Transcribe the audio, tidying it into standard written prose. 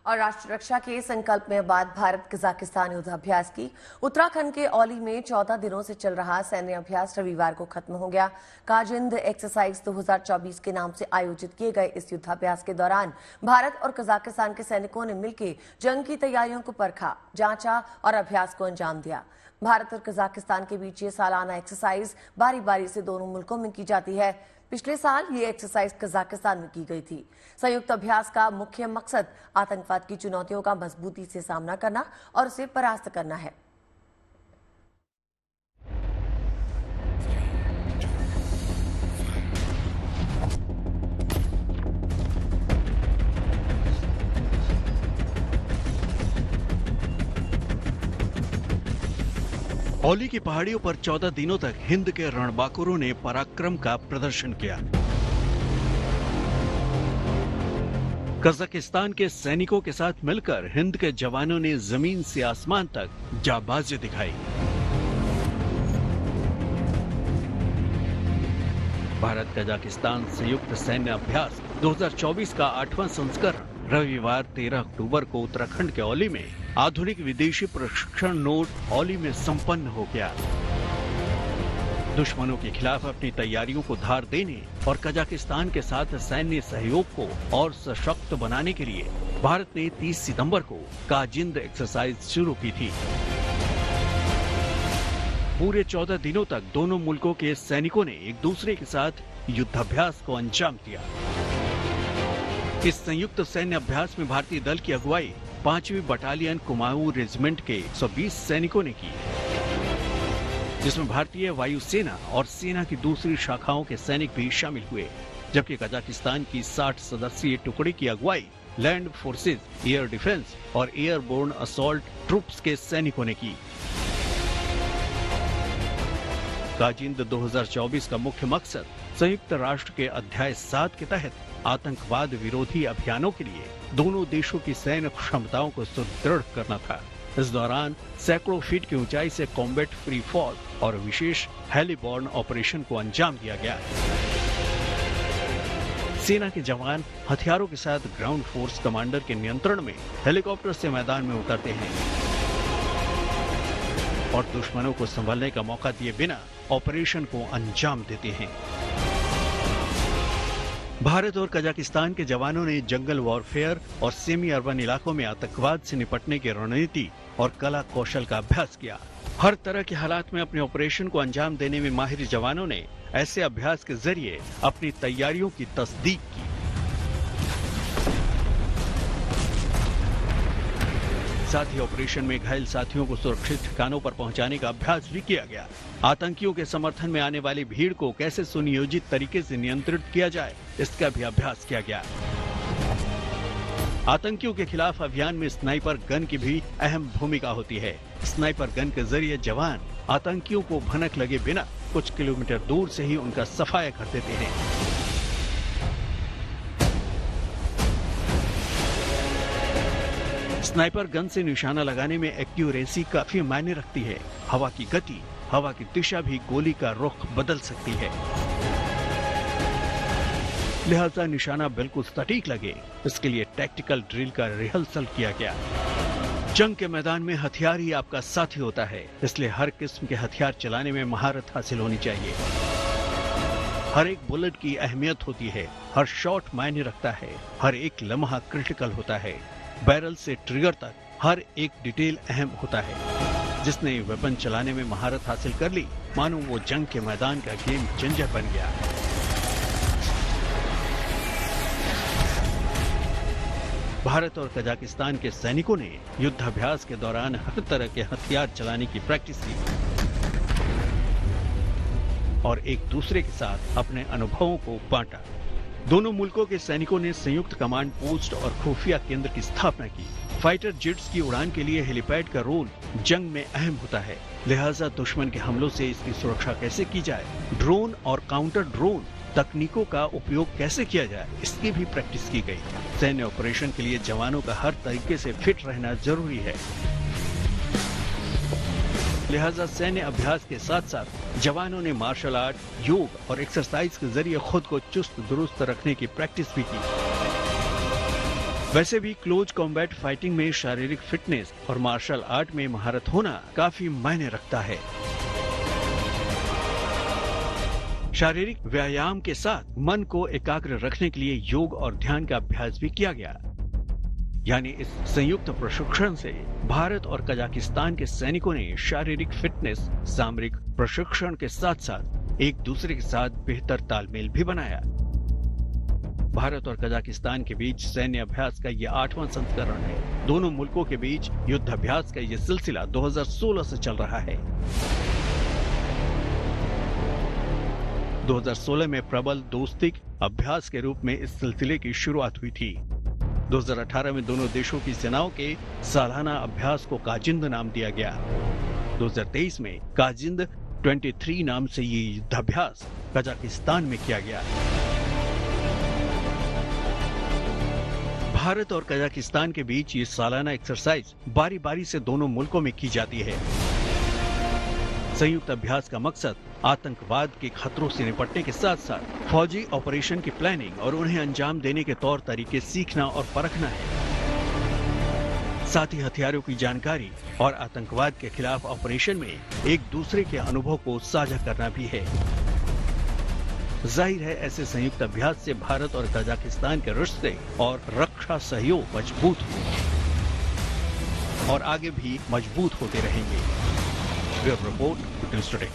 और राष्ट्र रक्षा के संकल्प में बाद भारत कजाकिस्तान युद्धाभ्यास की उत्तराखंड के औली में 14 दिनों से चल रहा सैन्य अभ्यास रविवार को खत्म हो गया। काजिंद एक्सरसाइज 2024 के नाम से आयोजित किए गए इस युद्धाभ्यास के दौरान भारत और कजाकिस्तान के सैनिकों ने मिलकर जंग की तैयारियों को परखा, जांचा और अभ्यास को अंजाम दिया। भारत और कजाकिस्तान के बीच ये सालाना एक्सरसाइज बारी बारी से दोनों मुल्कों में की जाती है। पिछले साल ये एक्सरसाइज कजाकिस्तान में की गई थी। संयुक्त अभ्यास का मुख्य मकसद आतंकवाद की चुनौतियों का मजबूती से सामना करना और उसे परास्त करना है। औली की पहाड़ियों पर 14 दिनों तक हिंद के रणबांकुरों ने पराक्रम का प्रदर्शन किया। कजाकिस्तान के सैनिकों के साथ मिलकर हिंद के जवानों ने जमीन से आसमान तक जाबाजी दिखाई। भारत कजाकिस्तान संयुक्त सैन्य अभ्यास 2024 का 8वां संस्करण रविवार 13 अक्टूबर को उत्तराखंड के औली में आधुनिक विदेशी प्रशिक्षण नोट औली में संपन्न हो गया। दुश्मनों के खिलाफ अपनी तैयारियों को धार देने और कजाकिस्तान के साथ सैन्य सहयोग को और सशक्त बनाने के लिए भारत ने 30 सितंबर को काजिंद एक्सरसाइज शुरू की थी। पूरे 14 दिनों तक दोनों मुल्कों के सैनिकों ने एक दूसरे के साथ युद्धाभ्यास को अंजाम दिया। इस संयुक्त सैन्य अभ्यास में भारतीय दल की अगुवाई 5वीं बटालियन कुमाऊं रेजिमेंट के 120 सैनिकों ने की, जिसमें भारतीय वायुसेना और सेना की दूसरी शाखाओं के सैनिक भी शामिल हुए, जबकि कजाकिस्तान की 60 सदस्यीय टुकड़ी की अगुवाई लैंड फोर्सेज, एयर डिफेंस और एयरबोर्न असॉल्ट ट्रूप्स के सैनिकों ने की। काजिंद 2024 का मुख्य मकसद संयुक्त राष्ट्र के अध्याय 7 के तहत आतंकवाद विरोधी अभियानों के लिए दोनों देशों की सैन्य क्षमताओं को सुदृढ़ करना था। इस दौरान सैकड़ों फीट की ऊंचाई से कॉम्बैट फ्री फॉल और विशेष हेलीबॉर्न ऑपरेशन को अंजाम दिया गया। सेना के जवान हथियारों के साथ ग्राउंड फोर्स कमांडर के नियंत्रण में हेलीकॉप्टर से मैदान में उतरते हैं और दुश्मनों को संभलने का मौका दिए बिना ऑपरेशन को अंजाम देते हैं। भारत और कजाकिस्तान के जवानों ने जंगल वॉरफेयर और सेमी अर्बन इलाकों में आतंकवाद से निपटने की रणनीति और कला कौशल का अभ्यास किया। हर तरह के हालात में अपने ऑपरेशन को अंजाम देने में माहिर जवानों ने ऐसे अभ्यास के जरिए अपनी तैयारियों की तस्दीक की। साथ ही ऑपरेशन में घायल साथियों को सुरक्षित ठिकानों पर पहुंचाने का अभ्यास भी किया गया। आतंकियों के समर्थन में आने वाली भीड़ को कैसे सुनियोजित तरीके से नियंत्रित किया जाए, इसका भी अभ्यास किया गया। आतंकियों के खिलाफ अभियान में स्नाइपर गन की भी अहम भूमिका होती है। स्नाइपर गन के जरिए जवान आतंकियों को भनक लगे बिना कुछ किलोमीटर दूर से ही उनका सफाया कर देते हैं। स्नाइपर गन से निशाना लगाने में एक्यूरेसी काफी मायने रखती है। हवा की गति, हवा की दिशा भी गोली का रुख बदल सकती है, लिहाजा निशाना बिल्कुल सटीक लगे, इसके लिए टैक्टिकल ड्रिल का रिहर्सल किया गया। जंग के मैदान में हथियार ही आपका साथी होता है, इसलिए हर किस्म के हथियार चलाने में महारत हासिल होनी चाहिए। हर एक बुलेट की अहमियत होती है, हर शॉट मायने रखता है, हर एक लम्हा क्रिटिकल होता है। बैरल से ट्रिगर तक हर एक डिटेल अहम होता है। जिसने वेपन चलाने में महारत हासिल कर ली, मानो वो जंग के मैदान का गेम चेंजर बन गया। भारत और कजाकिस्तान के सैनिकों ने युद्धाभ्यास के दौरान हर तरह के हथियार चलाने की प्रैक्टिस की और एक दूसरे के साथ अपने अनुभवों को बांटा। दोनों मुल्कों के सैनिकों ने संयुक्त कमांड पोस्ट और खुफिया केंद्र की स्थापना की। फाइटर जेट्स की उड़ान के लिए हेलीपैड का रोल जंग में अहम होता है, लिहाजा दुश्मन के हमलों से इसकी सुरक्षा कैसे की जाए, ड्रोन और काउंटर ड्रोन तकनीकों का उपयोग कैसे किया जाए, इसकी भी प्रैक्टिस की गई। सैन्य ऑपरेशन के लिए जवानों का हर तरीके से फिट रहना जरूरी है, लिहाजा सैन्य अभ्यास के साथ साथ जवानों ने मार्शल आर्ट, योग और एक्सरसाइज के जरिए खुद को चुस्त दुरुस्त रखने की प्रैक्टिस भी की। वैसे भी क्लोज कॉम्बैट फाइटिंग में शारीरिक फिटनेस और मार्शल आर्ट में महारत होना काफी मायने रखता है। शारीरिक व्यायाम के साथ मन को एकाग्र रखने के लिए योग और ध्यान का अभ्यास भी किया गया। यानी इस संयुक्त प्रशिक्षण से भारत और कजाकिस्तान के सैनिकों ने शारीरिक फिटनेस, सामरिक प्रशिक्षण के साथ साथ एक दूसरे के साथ बेहतर तालमेल भी बनाया। भारत और कजाकिस्तान के बीच सैन्य अभ्यास का यह 8वां संस्करण है। दोनों मुल्कों के बीच युद्धाभ्यास का यह सिलसिला 2016 से चल रहा है। 2016 में प्रबल दोस्तिक अभ्यास के रूप में इस सिलसिले की शुरुआत हुई थी। 2018 में दोनों देशों की सेनाओं के सालाना अभ्यास को काजिंद नाम दिया गया। 2023 में काजिंद 23 नाम से ये युद्धाभ्यास कजाकिस्तान में किया गया। भारत और कजाकिस्तान के बीच ये सालाना एक्सरसाइज बारी बारी से दोनों मुल्कों में की जाती है। संयुक्त अभ्यास का मकसद आतंकवाद के खतरों से निपटने के साथ साथ फौजी ऑपरेशन की प्लानिंग और उन्हें अंजाम देने के तौर तरीके सीखना और परखना है। साथ ही हथियारों की जानकारी और आतंकवाद के खिलाफ ऑपरेशन में एक दूसरे के अनुभव को साझा करना भी है। जाहिर है, ऐसे संयुक्त अभ्यास से भारत और कजाकिस्तान के रिश्ते और रक्षा सहयोग मजबूत हो और आगे भी मजबूत होते रहेंगे। Bureau report, news today.